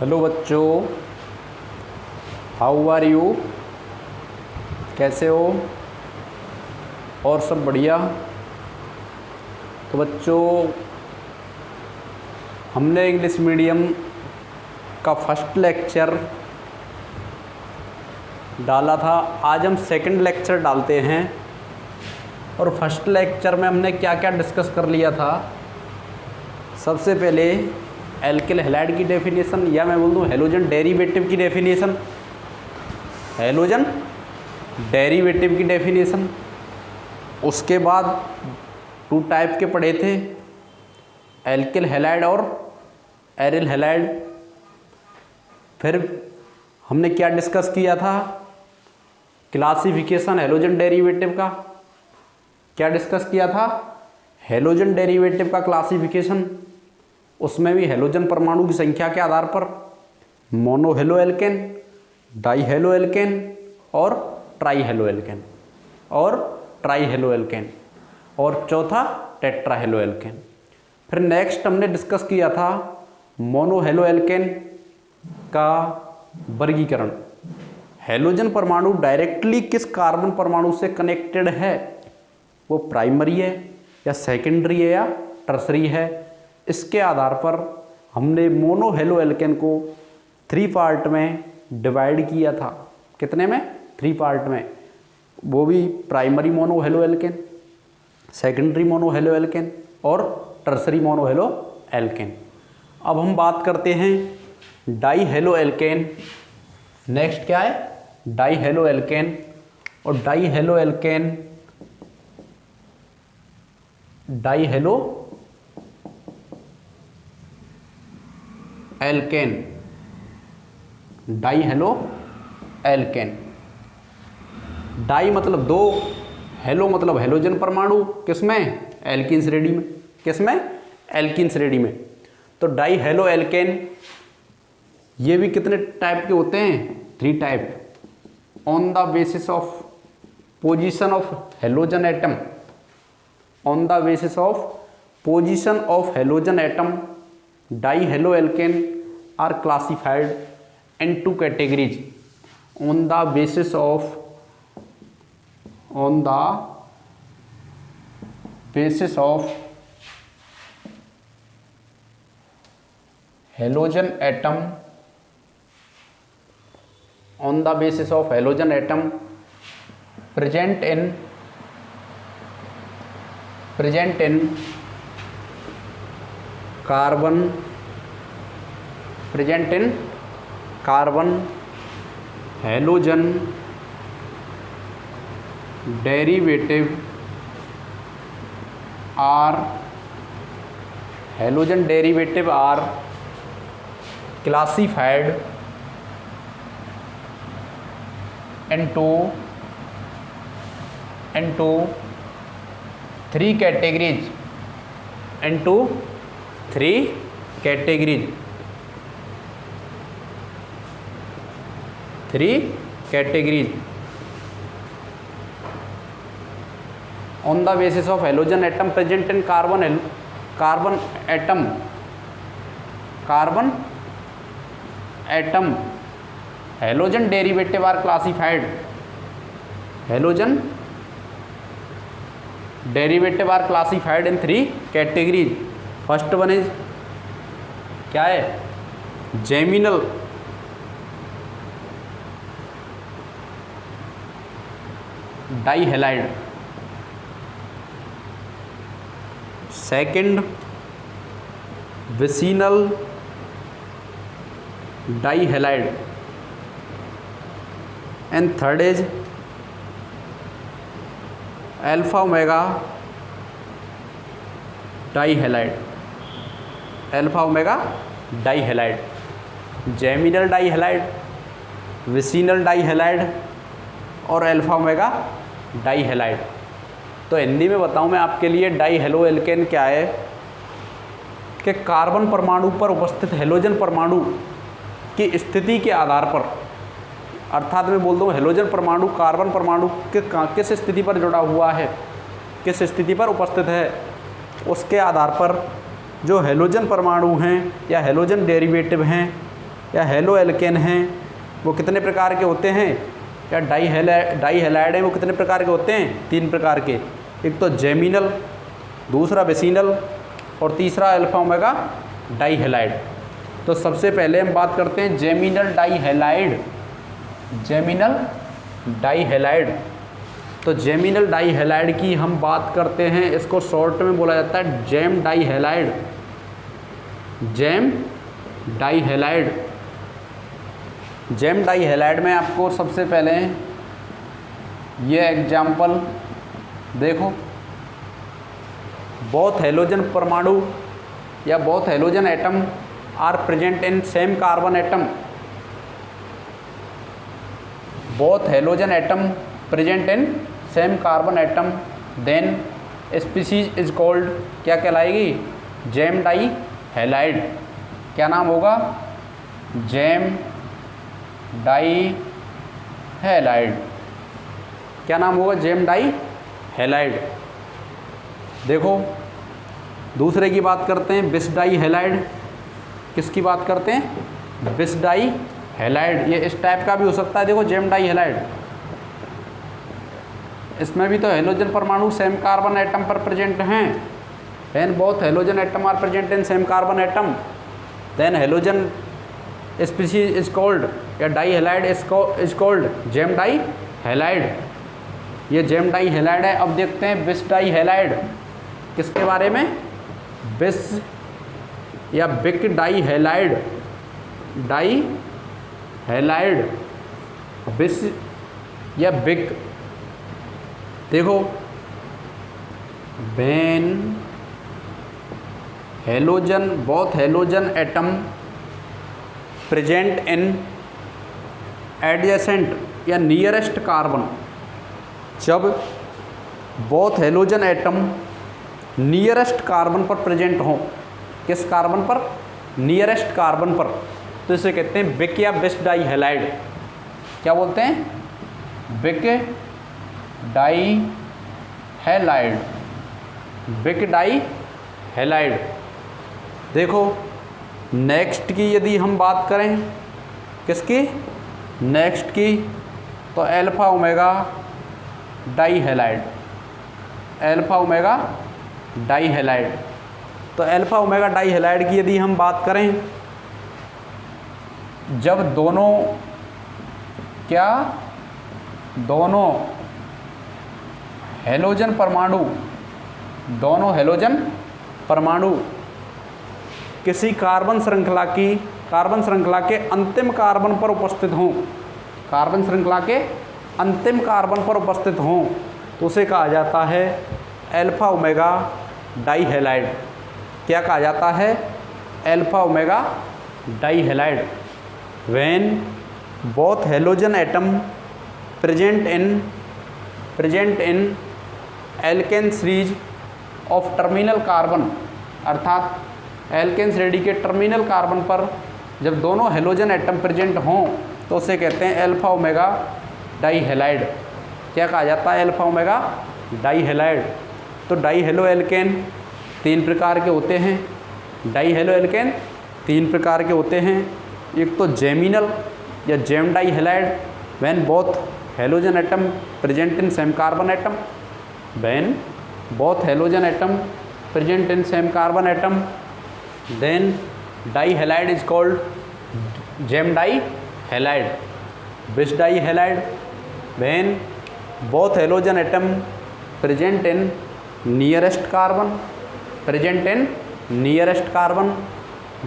Hello बच्चों, how are you? कैसे हो? और सब बढ़िया? तो बच्चों, हमने इंग्लिश मीडियम का फर्स्ट लेक्चर डाला था। आज हम सेकंड लेक्चर डालते हैं। और फर्स्ट लेक्चर में हमने क्या क्या डिस्कस कर लिया था। सबसे पहले एल्किल हैलाइड की डेफिनेशन, या मैं बोल दूँ हेलोजन डेरिवेटिव की डेफिनेशन, हेलोजन डेरिवेटिव की डेफिनेशन। उसके बाद टू टाइप के पढ़े थे, एल्किल हैलाइड और एरिल हैलाइड। फिर हमने क्या डिस्कस किया था, क्लासिफिकेशन हेलोजन डेरिवेटिव का। क्या डिस्कस किया था? हेलोजन डेरिवेटिव का क्लासिफिकेशन। उसमें भी हेलोजन परमाणु की संख्या के आधार पर mono halo alkane, di hello alkane और ट्राई हेलो एल्केन और चौथा टेट्रा हेलो एल्केन। फिर नेक्स्ट हमने डिस्कस किया था मोनो हेलो एल्केन का वर्गीकरण। हेलोजन परमाणु डायरेक्टली किस कार्बन परमाणु से कनेक्टेड है, वो प्राइमरी है या सेकेंडरी है या टर्सरी है। इसके आधार पर हमने मोनो हेलो एल्केन को 3 पार्ट में डिवाइड किया था। कितने में? 3 पार्ट में। वो भी primary mono halo alkene, secondary mono halo alkane और टर्सरी मोनो हेलो एल्केन। अब हम बात करते हैं डाई हेलो एल्केन। नेक्स्ट क्या है? Di hello alkane. और di hello alkane, di hello alkane, di hello alkane. Di मतलब 2, हेलो मतलब हेलोजन परमाणु, किसमें? एल्कीन श्रेणी में। किसमें? एल्कीन श्रेणी में। तो डाई हेलो एल्केन, ये भी कितने टाइप के होते हैं? 3 type. On the basis of position of halogen atom, on the basis of position of halogen atom, die halo alkane are classified in 2 categories on the basis of halogen atom, on the basis of halogen atom present in carbon halogen derivative are classified into 3 categories, into 3 categories, 3 categories on the basis of halogen atom present in carbon atom halogen derivative are classified, halogen derivative are classified in 3 categories. First one is क्या है? Geminal, dihalide. Second vicinal dihalide. And third is alpha omega die halide, alpha omega die halide. Geminal dihalide, vicinal dihalide और alpha omega die halide. तो हिंदी में बताऊं मैं आपके लिए, die halo alkane क्या है कि कार्बन परमाणु पर उपस्थित हेलोजन परमाणु की स्थिति के आधार पर, अर्थात मैं बोल दूं हेलोजन परमाणु कार्बन परमाणु के किस स्थिति पर जुड़ा हुआ है, किस स्थिति पर उपस्थित है, उसके आधार पर जो हेलोजन परमाणु हैं या हेलोजन डेरिवेटिव हैं या हेलो एल्केन हैं वो कितने प्रकार के होते हैं, या डाई हैलाइड हैं वो कितने प्रकार के होते हैं, 3 प्रकार के। एक तो जेमिनल, दूसरा बेसिनल और तीसरा अल्फा ओमेगा डाई हैलाइड। तो सबसे पहले हम बात करते हैं geminal dihalide. Geminal die halide, तो जेमिनल डाई हैलाइड की हम बात करते हैं, इसको शॉर्ट में बोला जाता है gem die halide. Gem die halide, gem die halide में आपको सबसे पहले ये एग्जाम्पल देखो, बोथ हेलोजन परमाणु या both halogen atom are present in same carbon atom. Both halogen atom present in same carbon atom, then species is called, क्या कहलाएगी, जेम डाई हैलाइड। क्या नाम होगा, जेम डाई हैलाइड। क्या नाम होगा, जेम डाई हैलाइड। देखो दूसरे की बात करते हैं, बिस डाई हैलाइड। किसकी बात करते हैं, बिस डाई हैलाइड। ये इस टाइप का भी हो सकता है, देखो जेम डाई हैलाइड, इसमें भी तो हेलोजन परमाणु सेम कार्बन एटम पर प्रेजेंट हैं, and both halogen atom are present in same carbon atom, then halogen species is called, या di halide is called gem die halide. ये जेम डाई हैलाइड है। अब देखते हैं बिस डाई हैलाइड, किसके बारे में, बिस या बिक डाई हैलाइड। डाई हैलाइड, बिस या बिक। देखो Ben halogen, both halogen atom present इन एडजेसेंट या नियरेस्ट कार्बन। जब both halogen atom nearest carbon पर प्रेजेंट हों, किस कार्बन पर, नियरेस्ट कार्बन पर, तो इसे कहते हैं बिक या बिस डाई हैलाइड। क्या बोलते हैं, बिक डाई हैलाइड, बिक डाई हैलाइड। देखो नेक्स्ट की यदि हम बात करें, किसकी, नेक्स्ट की, तो alpha omega die halide. Alpha omega die halide, तो अल्फा ओमेगा डाई हैलाइड की यदि हम बात करें, जब दोनों, क्या, दोनों हेलोजन परमाणु, दोनों हेलोजन परमाणु किसी कार्बन श्रृंखला के अंतिम कार्बन पर उपस्थित हों, कार्बन श्रृंखला के अंतिम कार्बन पर उपस्थित हों, तो उसे कहा जाता है अल्फा ओमेगा डाई हैलाइड। क्या कहा जाता है, alpha omega die halide. When both halogen atom present in alkane series of terminal carbon, अर्थात एल्केन श्रेणी के टर्मिनल कार्बन पर जब दोनों हेलोजन एटम प्रेजेंट हों, तो उसे कहते हैं अल्फा ओमेगा डाई हैलाइड। क्या कहा जाता है, अल्फा ओमेगा डाई हैलाइड। तो डाई हेलो एल्केन 3 प्रकार के होते हैं, डाई हेलो एल्केन 3 प्रकार के होते हैं। एक तो जेमिनल या gem die halide, when both halogen atom present in same carbon atom, when both halogen atom present in same carbon atom, then dihalide is called gem dihalide. Bis dihalide, when both halogen atom present in nearest carbon,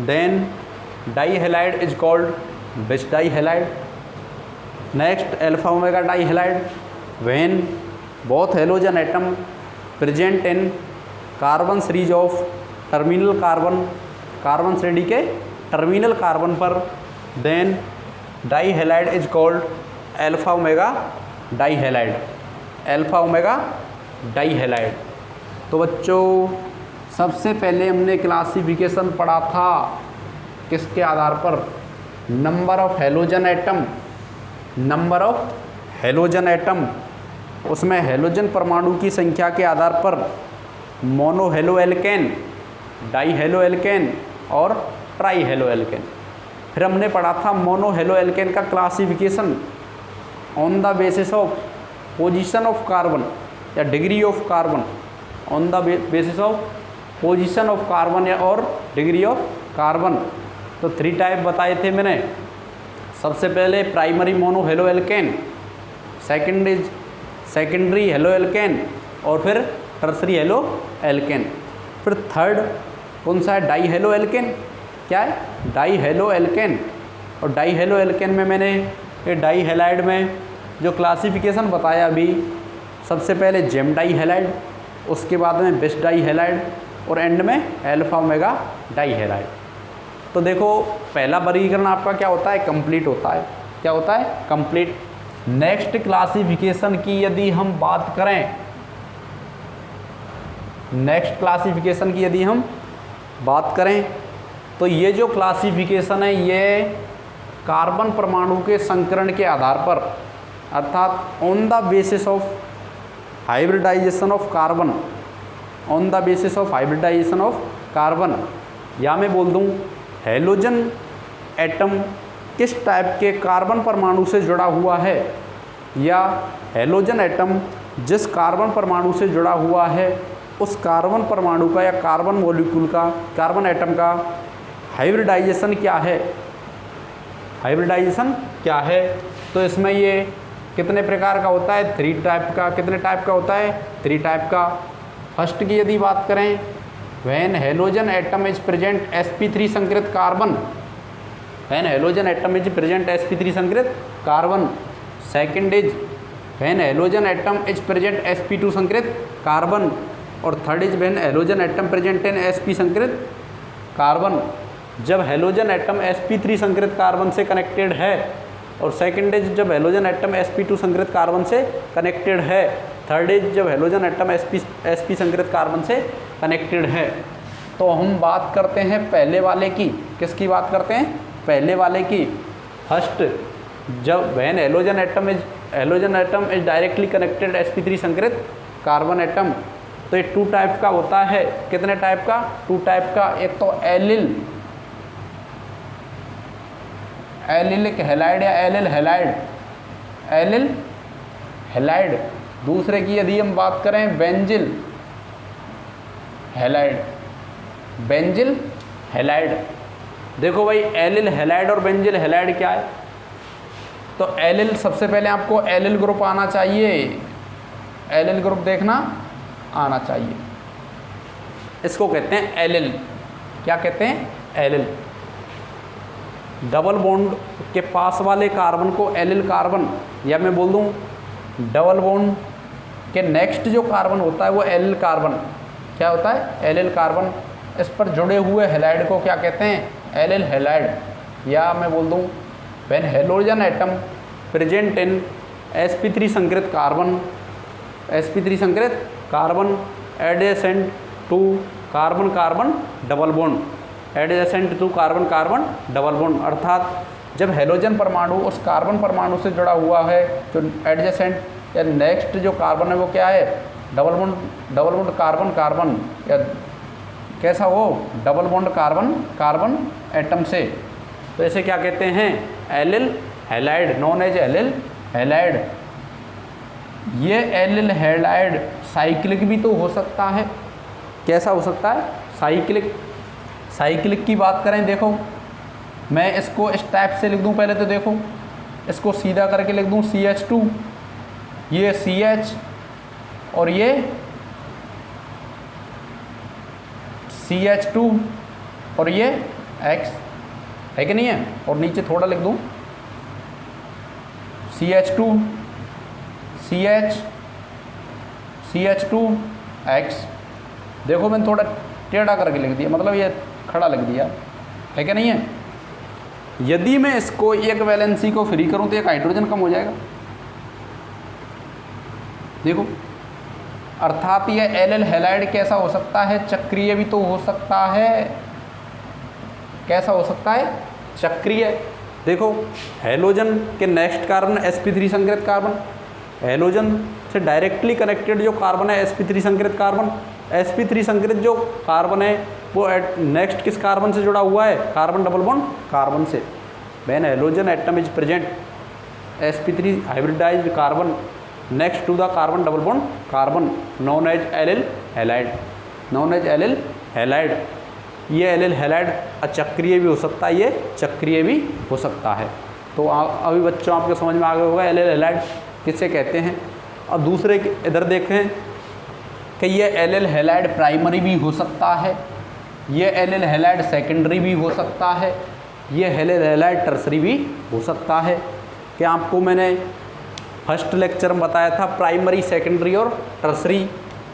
then dihalide is called bis dihalide. Next alpha omega dihalide, when both halogen atom present in carbon series of terminal carbon, carbon श्रेणी के terminal carbon पर, then di halide is called alpha omega die halide. Alpha omega die halide. तो बच्चों सबसे पहले हमने classification पढ़ा था किसके आधार पर, number of halogen atom, number of halogen atom. उसमें हेलोजन परमाणु की संख्या के आधार पर mono halo alkane, di hello alkane और ट्राई हेलो एल्केन, फिर हमने पढ़ा था मोनो हेलो एल्केन का classification on the basis of position of carbon या degree of carbon, on the basis of position of carbon या और डिग्री ऑफ कार्बन। तो 3 टाइप बताए थे मैंने। सबसे पहले primary mono halo alkene, secondary hello alkane और फिर टर्सरी हेलो एल्केन। फिर थर्ड कौन सा है? Di halo alkane. क्या है? Di hello alkane. और डाई हेलो एल्केन में मैंने ये डाई हैलाइड में जो क्लासिफिकेशन बताया अभी, सबसे पहले जेम डाई हैलाइड, उसके बाद में बेस डाई हैलाइड और एंड में अल्फा ओमेगा डाई हैलाइड। तो देखो पहला वर्गीकरण आपका क्या होता है? कंप्लीट होता है। क्या होता है? कंप्लीट। नेक्स्ट क्लासिफिकेशन की यदि हम बात करें, नेक्स्ट क्लासिफिकेशन की यदि हम बात करें तो ये जो क्लासिफिकेशन है ये कार्बन परमाणु के संकरण के आधार पर, अर्थात on the basis of hybridization of carbon, on the basis of hybridization of carbon, या मैं बोल दूं हेलोजन एटम किस टाइप के कार्बन परमाणु से जुड़ा हुआ है, या हेलोजन एटम जिस कार्बन परमाणु से जुड़ा हुआ है उस कार्बन परमाणु का या कार्बन मॉलिक्यूल का, कार्बन एटम का हाइब्रिडाइजेशन क्या है, हाइब्रिडाइजेशन क्या है। तो इसमें ये कितने प्रकार का होता है? 3 टाइप का। कितने टाइप का होता है? 3 टाइप का। फर्स्ट की यदि बात करें, when halogen atom is present sp3 संकृत carbon, when halogen atom is present sp3 संकृत carbon. Second is when halogen atom is present sp2 संकृत कार्बन। और third is when halogen atom present in sp संकृत carbon, जब halogen atom sp3 संकृत carbon से connected है। और second is जब हेलोजन एटम sp2 संकृत कार्बन से कनेक्टेड है। थर्ड इज जब हेलोजन एटम sp संकृत कार्बन से कनेक्टेड है। तो हम बात करते हैं पहले वाले की। किसकी बात करते हैं? पहले वाले की। फर्स्ट, जब when halogen atom is directly connected sp3 संकृत कार्बन एटम। तो ये 2 टाइप का होता है। कितने टाइप का? 2 टाइप का। एक तो एलिलिक हैलाइड या एलिल हैलाइड। दूसरे की यदि हम बात करें बेंजिल हैलाइड। देखो भाई एलिल हैलाइड और बेंजिल हैलाइड क्या है? तो एलिल, सबसे पहले आपको एलिल ग्रुप आना चाहिए, एलिल ग्रुप देखना आना चाहिए। इसको कहते हैं एलिल। क्या कहते हैं? एलिल। डबल बॉन्ड के पास वाले कार्बन को एलिल कार्बन, या मैं बोल दूं डबल बॉन्ड के नेक्स्ट जो कार्बन होता है वो एलिल कार्बन। क्या होता है? Allyl carbon. इस पर जुड़े हुए हैलाइड को क्या कहते हैं? Allyl halide. या मैं बोल दूं when halogen atom present in sp3 संकृत कार्बन, sp3 संकृत carbon adjacent to carbon carbon double bond, adjacent to carbon carbon double bond. अर्थात जब हेलोजन परमाणु उस कार्बन परमाणु से जुड़ा हुआ है, जो एडजेसेंट या नेक्स्ट जो कार्बन है वो क्या है? डबल बॉन्ड कार्बन कार्बन, या कैसा हो? Double bond carbon carbon atom से। तो इसे क्या कहते हैं? Allyl halide, known as allyl halide. ये एलिल हैलाइड साइक्लिक भी तो हो सकता है। कैसा हो सकता है? साइक्लिक की बात करें, देखो मैं इसको इस टाइप से लिख दूं। पहले तो देखो इसको सीधा करके लिख दूं CH2, ये CH और ये CH2 और ये X है कि नहीं है? और नीचे थोड़ा लिख दूं CH2 CH CH2 X। देखो मैंने थोड़ा टेढ़ा करके लिख दिया, मतलब ये खड़ा लिख दिया है कि नहीं है? यदि मैं इसको एक वैलेंसी को फ्री करूं तो एक हाइड्रोजन कम हो जाएगा। देखो, अर्थात ये एलिल हैलाइड कैसा हो सकता है? चक्रीय भी तो हो सकता है। कैसा हो सकता है? चक्रीय। देखो हेलोजन के नेक्स्ट कार्बन sp3 संकृत कार्बन, हेलोजन से डायरेक्टली कनेक्टेड जो कार्बन है sp3 संकृत कार्बन, sp3 संकृत जो कार्बन है वो नेक्स्ट किस कार्बन से जुड़ा हुआ है? कार्बन डबल बॉन्ड कार्बन से। When halogen atom is present sp3 hybridised carbon next to the carbon double bond carbon known as allyl halide, known as allyl halide. ये एलिल हैलाइड अचक्रीय भी हो सकता है, ये चक्रीय भी हो सकता है। तो अभी बच्चों आपको समझ में आ गया होगा एलिल हैलाइड किसे कहते हैं। और दूसरे इधर देखें कि ये एलिल हैलाइड प्राइमरी भी हो सकता है, ये एलिल हैलाइड सेकेंडरी भी हो सकता है, ये एलिल हैलाइड टर्सरी भी हो सकता है। कि आपको मैंने फर्स्ट लेक्चर में बताया था प्राइमरी, सेकेंडरी और टर्सरी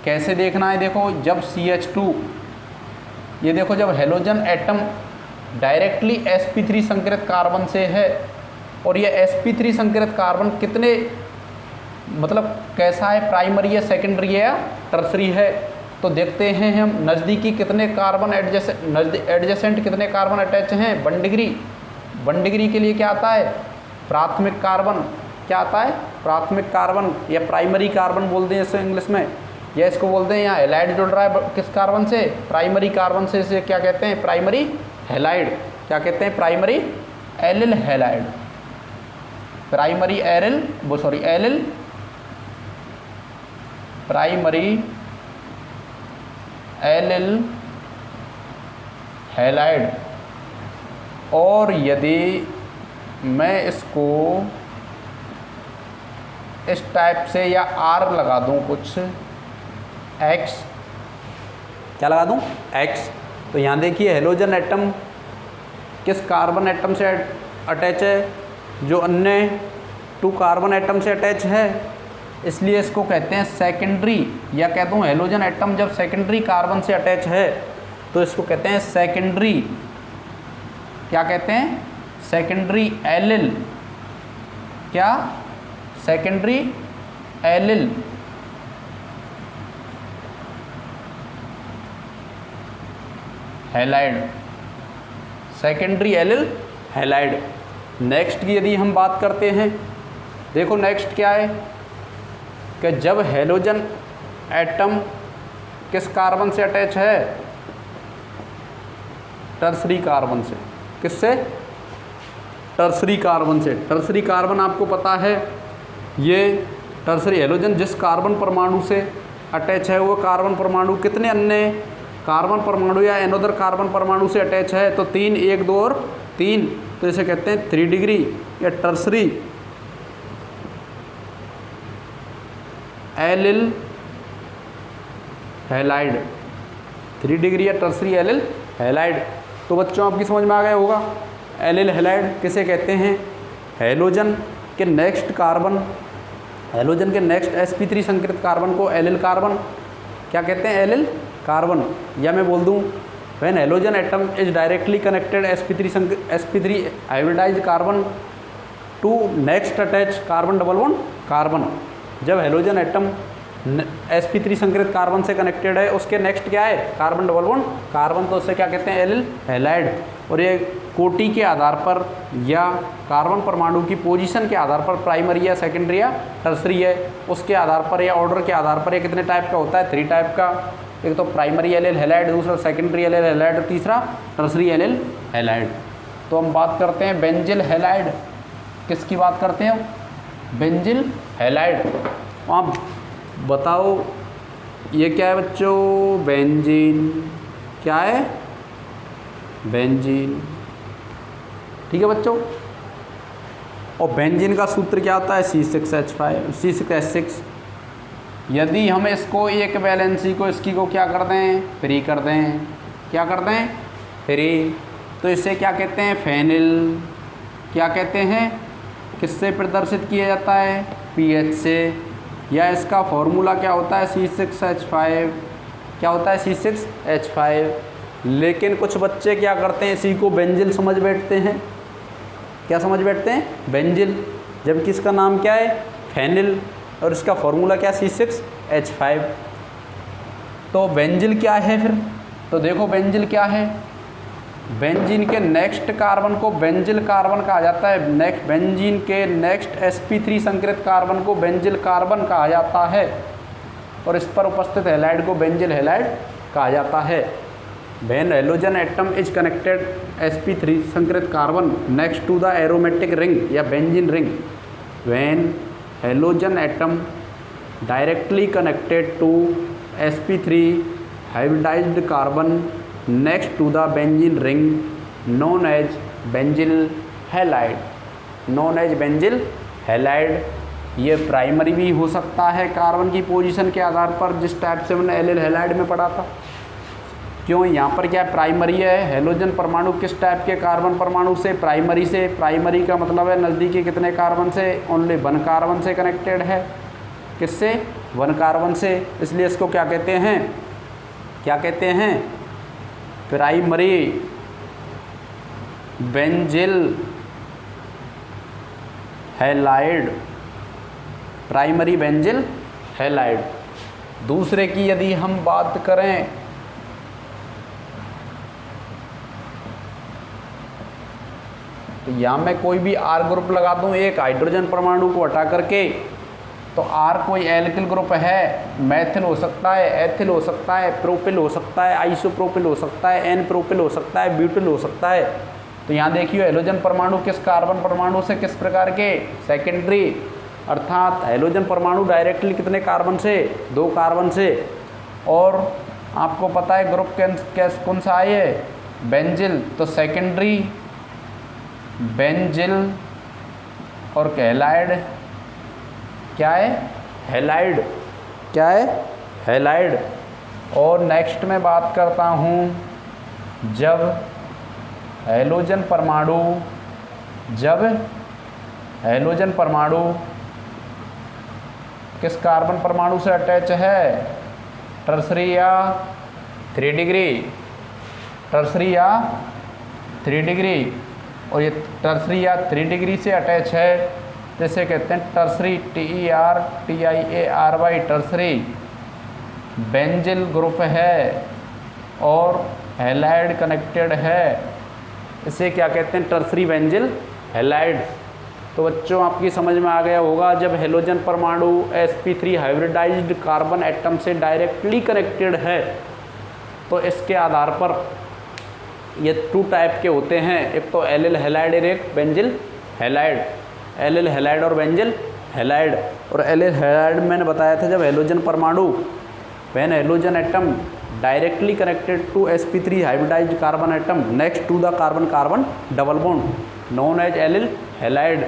कैसे देखना है। देखो जब CH2, ये देखो जब हैलोजन एटम डायरेक्टली sp3 संकरित कार्बन से है और ये sp3 संकरित कार्बन कितने मतलब कैसा है, प्राइमरी है, सेकेंडरी है या टर्सरी है। तो देखते हैं हम नज़दीकी कितने कार्बन एडजेसेंट कितने कार्बन अटैच हैं, 1 डिग्री। 1 डिग्री के लिए क्या आता है, प्राथमिक कार्बन। क्या आता है, प्राथमिक कार्बन या प्राइमरी कार्बन बोलते हैं इसको इंग्लिश में, या इसको बोलते हैं यहाँ हैलाइड जुड़ रहा है किस कार्बन से, प्राइमरी कार्बन से। इसे क्या कहते हैं, प्राइमरी हैलाइड। क्या कहते हैं, primary allyl halide, primary aryl वो sorry allyl primary allyl halide. और यदि मैं इसको इस टाइप से या R लगा दूं कुछ X, क्या लगा दूं, X, तो यहाँ देखिए हैलोजन एटम किस कार्बन एटम से अटैच है, जो अन्य 2 कार्बन एटम से अटैच है, इसलिए इसको कहते हैं सेकेंडरी। या कहता हूँ हैलोजन एटम जब सेकेंडरी कार्बन से अटैच है तो इसको कहते हैं सेकेंडरी, क्या कहते हैं, सेकेंडरी एलिल। क्या, secondary allyl. Halide, secondary allyl halide. Next की यदि हम बात करते हैं, देखो नेक्स्ट क्या है कि जब हैलोजन एटम किस कार्बन से अटैच है, टर्सरी कार्बन से। किससे, टर्सरी कार्बन से। टर्सरी कार्बन आपको पता है, ये टर्सरी हैलोजन जिस कार्बन परमाणु से अटैच है वो कार्बन परमाणु कितने अन्य कार्बन परमाणु या एनोदर कार्बन परमाणु से अटैच है, तो 3, 1, 2 और 3, तो इसे कहते हैं 3 डिग्री या टर्सरी एलिल हैलाइड। 3 डिग्री या टर्सरी एलिल हैलाइड। तो बच्चों आपकी समझ में आ गया होगा एलिल हैलाइड किसे कहते हैं। हैलोजन के नेक्स्ट कार्बन, हैलोजन के नेक्स्ट sp3 संकरित कार्बन को एलिल कार्बन क्या कहते हैं, एलिल कार्बन। या मैं बोल दूं when halogen atom is directly connected sp3 hybridised carbon to next attach carbon double bond carbon. जब हैलोजन एटम sp3 संकरित कार्बन से कनेक्टेड है उसके नेक्स्ट क्या है, कार्बन डबल बॉन्ड कार्बन, तो उससे क्या कहते हैं, एलिल हैलाइड। और ये कोटि के आधार पर या कार्बन परमाणु की पोजीशन के आधार पर प्राइमरी या सेकेंडरी या टर्सरी है, उसके आधार पर या ऑर्डर के आधार पर ये कितने टाइप का होता है, 3 टाइप का। एक तो प्राइमरी एलिल हैलाइड, दूसरा सेकेंडरी एलिल हैलाइड, तीसरा टर्सरी एलिल हैलाइड। तो हम बात करते हैं बेंजिल हैलाइड। किसकी बात करते हैं, बेंजिल हैलाइड। आप बताओ ये क्या है बच्चों, बेंजीन। क्या है, बेंजीन। ठीक है बच्चों। और बेंजीन का सूत्र क्या होता है, C6H6। यदि हम इसको एक वैलेंसी को इसकी को क्या कर दें, फ्री कर दें, क्या कर दें, फ्री, तो इसे क्या कहते हैं, फेनिल। क्या कहते हैं, किससे प्रदर्शित किया जाता है, pH से। या इसका फॉर्मूला क्या होता है, C6H5। क्या होता है, C6H5। लेकिन कुछ बच्चे क्या करते हैं, इसी को बेंजिल समझ बैठते हैं। क्या समझ बैठते हैं, बेंजिल, जबकि इसका नाम क्या है, फेनिल, और इसका फॉर्मूला क्या, C6H5। तो बेंजिल क्या है फिर, तो देखो बेंजिल क्या है, बेंजीन के नेक्स्ट कार्बन को बेंजिल कार्बन कहा जाता है। नेक्स्ट बेंजीन के नेक्स्ट sp3 संकरित कार्बन को बेंजिल कार्बन कहा जाता है, और इस पर उपस्थित हैलाइड को बेंजिल हैलाइड कहा जाता है। When halogen atom is connected sp3 संकृत carbon next to the aromatic ring या benzene ring, when halogen atom directly connected to sp3 hybridised carbon next to the benzene ring known as benzyl halide, known as benzyl halide. ये primary भी हो सकता है carbon की position के आधार पर, जिस टाइप से हमने एलिल हैलाइड में पढ़ा था। क्यों यहाँ पर क्या प्राइमरी है, हैलोजन परमाणु किस टाइप के कार्बन परमाणु से, प्राइमरी से। प्राइमरी का मतलब है नज़दीकी कितने कार्बन से, ओनली 1 कार्बन से कनेक्टेड है। किससे, 1 कार्बन से, इसलिए इसको क्या कहते हैं, क्या कहते हैं, primary benzyl halide, primary benzyl halide. दूसरे की यदि हम बात करें तो यहाँ मैं कोई भी R ग्रुप लगा दूँ एक हाइड्रोजन परमाणु को हटा करके, तो R कोई एल्किल ग्रुप है, मैथिल हो सकता है, एथिल हो सकता है, प्रोपिल हो सकता है, आइसोप्रोपिल हो सकता है, एन प्रोपिल हो सकता है, ब्यूटिल हो सकता है। तो यहाँ देखिए हैलोजन परमाणु किस कार्बन परमाणु से, किस प्रकार के, सेकेंडरी, अर्थात हैलोजन परमाणु डायरेक्टली कितने कार्बन से, 2 कार्बन से। और आपको पता है ग्रुप कौन सा है, बेंजिल, तो सेकेंडरी बेंजिल और हैलाइड क्या है, हैलाइड, क्या है, हैलाइड। और नेक्स्ट में बात करता हूँ, जब हैलोजन परमाणु, जब हैलोजन परमाणु किस कार्बन परमाणु से अटैच है, टर्सरी या 3 डिग्री, टर्सरी या 3 डिग्री, और ये टर्सरी या 3 डिग्री से अटैच है, जैसे कहते हैं tertiary, TERTIARY, tertiary benzyl group है और हैलाइड कनेक्टेड है, इसे क्या कहते हैं, टर्सरी बेंजिल हैलाइड। तो बच्चों आपकी समझ में आ गया होगा, जब हैलोजन परमाणु sp3 हाइब्रिडाइज्ड कार्बन एटम से डायरेक्टली कनेक्टेड है तो इसके आधार पर ये 2 टाइप के होते हैं, एक तो एलिल हैलाइड और एक बेंजिल हैलाइड, एलिल हैलाइड और बेंजिल हैलाइड। और एलिल हैलाइड मैंने बताया था जब हैलोजन परमाणु, when halogen atom directly connected to sp3 hybridised carbon atom next to the carbon carbon double bond known as allyl halide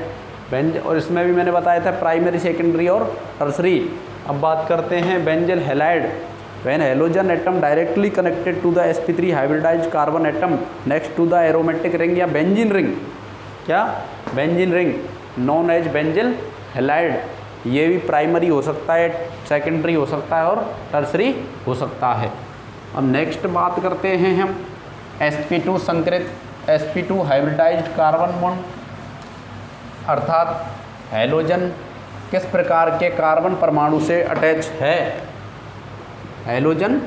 benz. और इसमें भी मैंने बताया था प्राइमरी, सेकेंडरी और टर्सरी। अब बात करते हैं benzyl halide, when halogen atom directly connected to the sp3 hybridised carbon atom next to the aromatic ring या बेंजीन रिंग, क्या, benzene ring known as benzyl halide. ये भी प्राइमरी हो सकता है, सेकेंडरी हो सकता है और टर्सरी हो सकता है। अब नेक्स्ट बात करते हैं हम sp2 संकृत, sp2 hybridised carbon bond, अर्थात हैलोजन किस प्रकार के कार्बन परमाणु से अटैच है, हैलोजन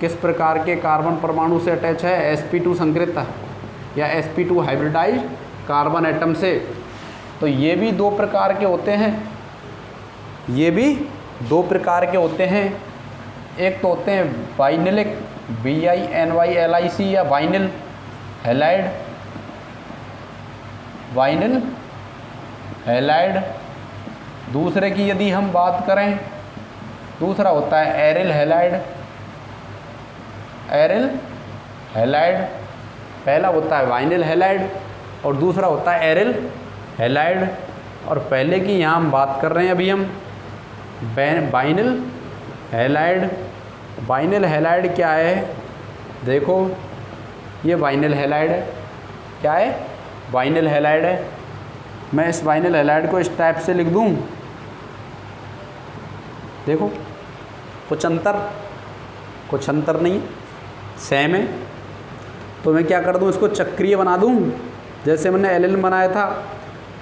किस प्रकार के कार्बन परमाणु से अटैच है, sp2 संकृत या sp2 हाइब्रिडाइज्ड कार्बन एटम से। तो ये भी 2 प्रकार के होते हैं, ये भी 2 प्रकार के होते हैं। एक तो होते हैं वाइनिलिक, VINYLIC या वाइनिल हैलाइड, वाइनिल हैलाइड। दूसरे की यदि हम बात करें, दूसरा होता है एरिल हैलाइड, एरिल हैलाइड। पहला होता है वाइनिल हैलाइड और दूसरा होता है एरिल हैलाइड। और पहले की यहाँ हम बात कर रहे हैं अभी हम वाइनिल हैलाइड। वाइनिल हैलाइड क्या है, देखो ये वाइनिल हैलाइड है, क्या है, वाइनिल हैलाइड है। मैं इस वाइनिल हैलाइड को इस टाइप से लिख दूँ, देखो कुछ अंतर नहीं, सेम है। तो मैं क्या कर दूँ, इसको चक्रीय बना दूँ, जैसे मैंने एल बनाया था।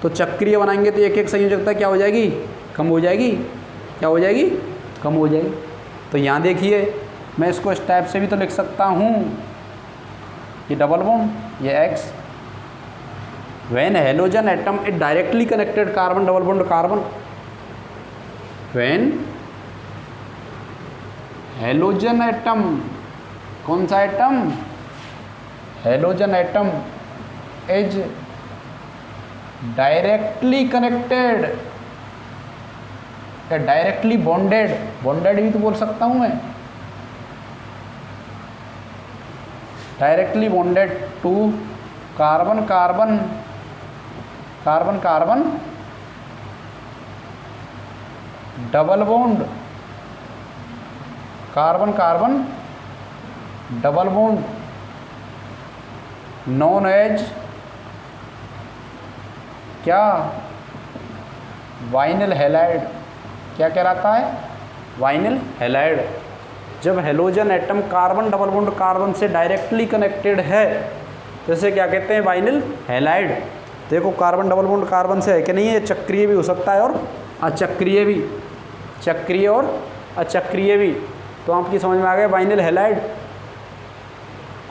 तो चक्रीय बनाएंगे तो एक एक संयोजकता क्या हो जाएगी, कम हो जाएगी, क्या हो जाएगी, कम हो जाएगी। तो यहाँ देखिए मैं इसको इस टाइप से भी तो लिख सकता हूँ, ये डबल बॉन्ड, ये X। When halogen atom it directly connected carbon double bond carbon, when halogen atom कौन सा atom? Halogen atom is directly connected या डायरेक्टली बॉन्डेड, बॉन्डेड भी तो बोल सकता हूं मैं, directly bonded to carbon carbon carbon carbon double bond, carbon carbon double bond, known as क्या? Vinyl halide. क्या कहलाता है? Vinyl halide. जब halogen atom carbon double bond carbon से डायरेक्टली कनेक्टेड है तो इसे क्या कहते हैं? Vinyl halide. देखो कार्बन डबल बॉन्ड कार्बन से है कि नहीं है, चक्रीय भी हो सकता है और अचक्रीय भी, चक्रीय और अचक्रीय भी। तो आपकी समझ में आ गया वाइनिल हैलाइड।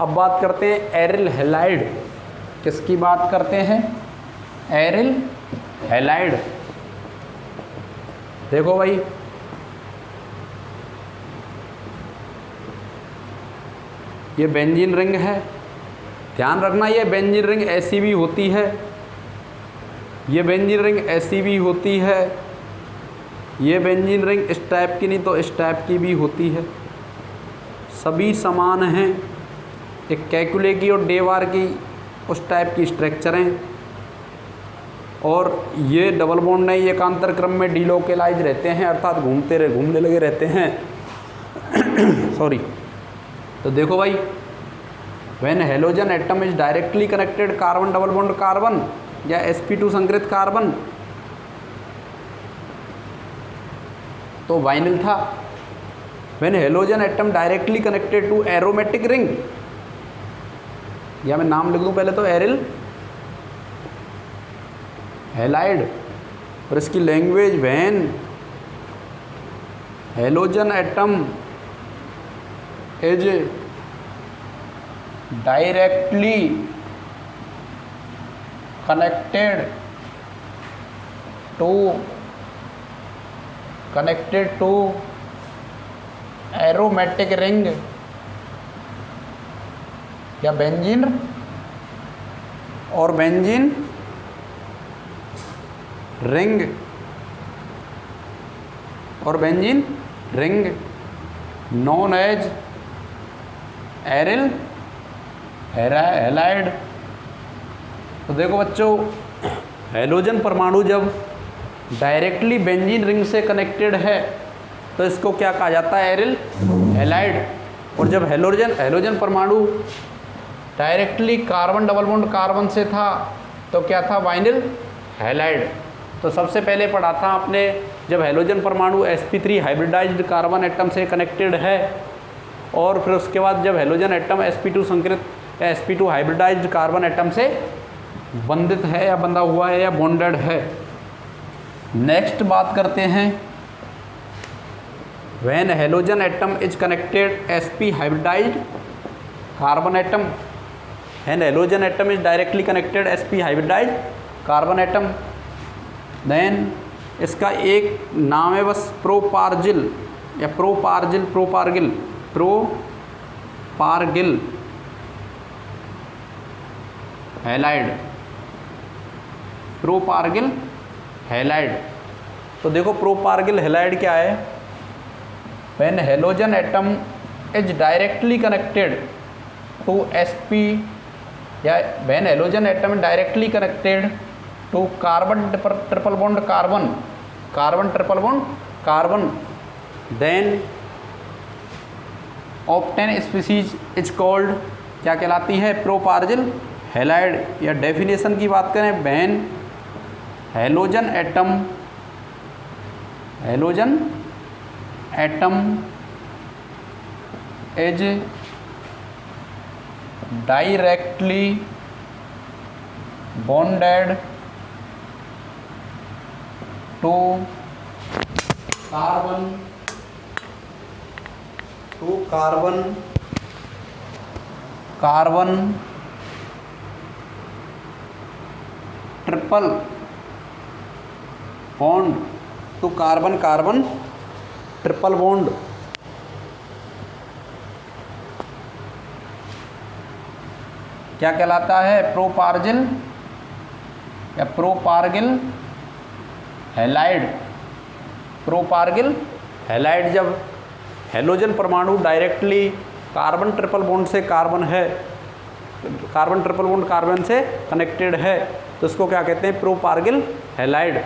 अब बात करते हैं एरिल हैलाइड। किसकी बात करते हैं? Aryl halide. देखो भाई, ये बेंजीन रिंग है, ध्यान रखना ये बेंजीन रिंग ऐसी भी होती है, ये बेंजीन रिंग ऐसी भी होती है, ये बेंजीन रिंग इस टाइप की नहीं तो इस टाइप की भी होती है, सभी समान हैं। एक कैकुले की और डेवार की उस टाइप की स्ट्रक्चर हैं, और ये डबल बॉन्ड नहीं, ये एकांतर क्रम में डीलोकेलाइज रहते हैं, अर्थात घूमने लगे रहते हैं सॉरी। तो देखो भाई, when halogen atom is directly connected carbon double bond carbon या sp2 संकृत कार्बन तो वाइनिल था। When halogen atom directly connected to aromatic ring, या मैं नाम लिख दूं पहले तो एरिल हैलाइड, और इसकी language when halogen atom is directly connected to aromatic ring या बेंजीन और बेंजीन रिंग और benzene ring known as aryl halide. तो देखो बच्चों, हैलोजन परमाणु जब डायरेक्टली बेंजीन रिंग से कनेक्टेड है तो इसको क्या कहा जाता है? Aryl halide. और जब हैलोजन परमाणु directly carbon double bond carbon से था तो क्या था? Vinyl halide. तो सबसे पहले पढ़ा था आपने, जब हैलोजन परमाणु sp3 हाइब्रिडाइज्ड कार्बन एटम से कनेक्टेड है, और फिर उसके बाद जब हैलोजन एटम sp2 संकृत या sp2 हाइब्रिडाइज्ड कार्बन एटम से बंधित है या बंधा हुआ है या बॉन्डेड है। नेक्स्ट बात करते हैं, when halogen atom is connected sp hybridized carbon atom, when halogen atom is directly connected sp hybridized carbon atom, then इसका एक नाम है बस प्रोपार्जिल या प्रोपार्गिल हैलाइड, प्रोपार्गिल हैलाइड। तो देखो प्रोपार्गिल हैलाइड क्या है? When halogen atom is directly connected to sp या when halogen atom directly connected to carbon triple bond carbon then obtained species is called, क्या कहलाती है? Propargyl halide. या डेफिनेशन की बात करें, when halogen atom is directly bonded to carbon triple bond to carbon triple bond क्या कहलाता है? प्रोपार्जिल या प्रोपार्गिल हैलाइड। Propargyl halide. जब हेलोजन परमाणु डायरेक्टली कार्बन ट्रिपल बॉन्ड से कार्बन है, कार्बन ट्रिपल बॉन्ड कार्बन से कनेक्टेड है, तो इसको क्या कहते हैं? Propargyl halide.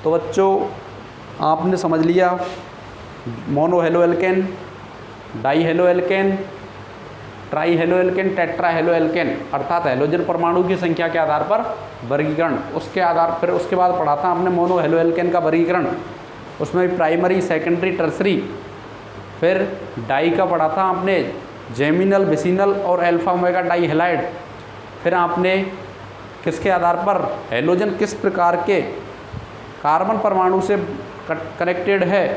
तो बच्चों आपने समझ लिया mono halo alkane, di hello alkane, tri halo alkane, tetra halo alkane, अर्थात हेलोजन परमाणु की संख्या के आधार पर वर्गीकरण। उसके आधार पर उसके बाद पढ़ा था हमने मोनो हेलो एल्केन का वर्गीकरण, उसमें भी प्राइमरी, सेकेंडरी, टर्सरी। फिर डाई का पढ़ा था आपने, जेमिनल, विसिनल और अल्फा ओमेगा डाई हैलाइड। फिर आपने किसके आधार पर हेलोजन किस प्रकार के कार्बन परमाणु से कनेक्टेड है,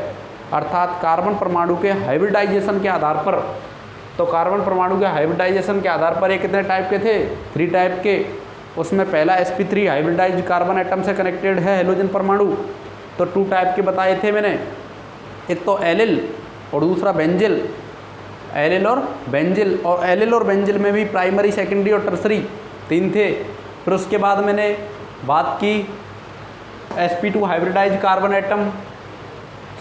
अर्थात कार्बन परमाणु के हाइब्रिडाइजेशन के आधार पर। तो कार्बन परमाणु के हाइब्रिडाइजेशन के आधार पर ये कितने टाइप के थे? 3 टाइप के। उसमें पहला sp3 हाइब्रिडाइज कार्बन एटम से कनेक्टेड है हेलोजन परमाणु, तो 2 टाइप के बताए थे मैंने, एक तो एलिल और दूसरा बेंजिल। एलिल और बेंजिल, और एलिल और बेंजिल में भी प्राइमरी, सेकेंडरी और टर्सरी 3 थे। फिर उसके बाद मैंने बात की sp2 हाइब्रिडाइज कार्बन एटम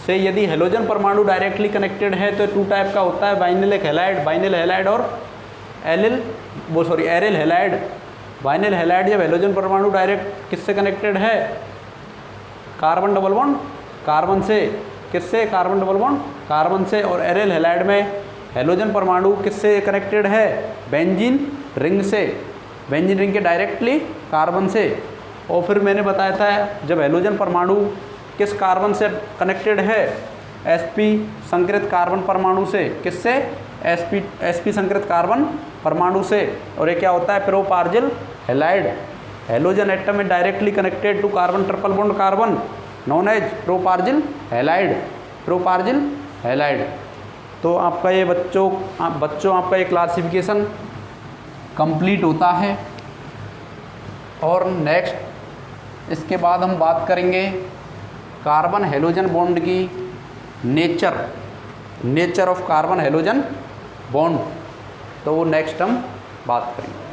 से यदि हेलोजन परमाणु डायरेक्टली कनेक्टेड है तो 2 टाइप का होता है, बाइनिलिक हैलाइड, बाइनिल हैलाइड और एरिल हैलाइड। बाइनिल हैलाइड जब हेलोजन परमाणु डायरेक्ट किससे कनेक्टेड है? कार्बन डबल बॉन्ड कार्बन से। किससे? कार्बन डबल बॉन्ड कार्बन से। और एरिल हैलाइड में हेलोजन परमाणु किससे कनेक्टेड है? बेंजीन रिंग से, बेंजीन रिंग के डायरेक्टली कार्बन से। और फिर मैंने बताया था जब हेलोजन परमाणु किस कार्बन से कनेक्टेड है? sp संकृत कार्बन परमाणु से। किससे? sp संकृत कार्बन परमाणु से। और ये क्या होता है? Propargyl halide. हेलोजन एटम में directly connected to carbon triple bond carbon known as propargyl halide. Propargyl halide. तो आपका ये बच्चों आपका ये क्लासिफिकेशन कंप्लीट होता है। और नेक्स्ट इसके बाद हम बात करेंगे कार्बन हेलोजन बॉन्ड की nature of carbon halogen bond, तो वो नेक्स्ट हम बात करेंगे।